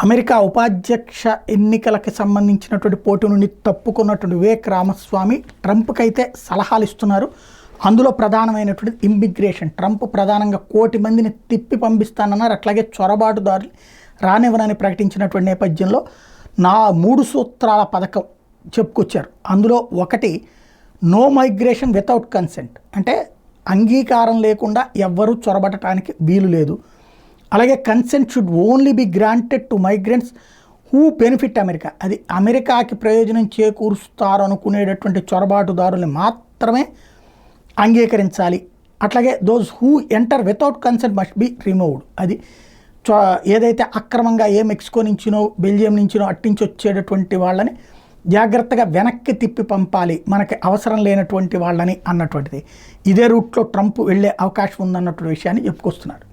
America ఉపాధ్యక్ష ఎన్నికలకి సంబంధించినటువంటి పోటీ నుండి తప్పుకున్నటువంటి వివేక్ రామస్వామి ట్రంప్కి అయితే సలహాలు ఇస్తున్నారు. అందులో ప్రధానమైనటువంటి ఇమ్మిగ్రేషన్. ట్రంప్ ప్రధానంగా 1 కోటి మందిని తిప్పి పంపిస్తానన్నారు. అట్లాగే చొరబాటుదారులు రానివ్వనని ప్రకటించినటువంటి నేపథ్యంలో 3 సూత్రాల పథకం చెప్పుకొచ్చారు. అందులో ఒకటి నో మైగ్రేషన్ వితౌట్ కన్సెంట్, అంటే అంగీకారం లేకుండా ఎవ్వరూ చొరబడటానికి వీలు లేదు. అలాగే consent should only be granted to migrants who benefit America, అది అమెరికాకి ప్రయోజనం చేకూరుస్తారు అనుకునేటటువంటి చొరబాటుదారుల్ని మాత్రమే అంగీకరించాలి. అట్లాగే those who enter without consent must be removed, అది ఏదైతే అక్రమంగా మెక్సికో నుంచినో బెల్జియం నుంచినో అట్టించి వచ్చేటటువంటి వాళ్ళని జాగ్రత్తగా వెనక్కి తిప్పి పంపాలి, మనకి అవసరం లేనటువంటి వాళ్ళని అన్నటువంటిది. ఇదే రూట్లో ట్రంప్ వెళ్ళే అవకాశం ఉందన్నటువంటి విషయాన్ని చెప్పుకొస్తున్నారు.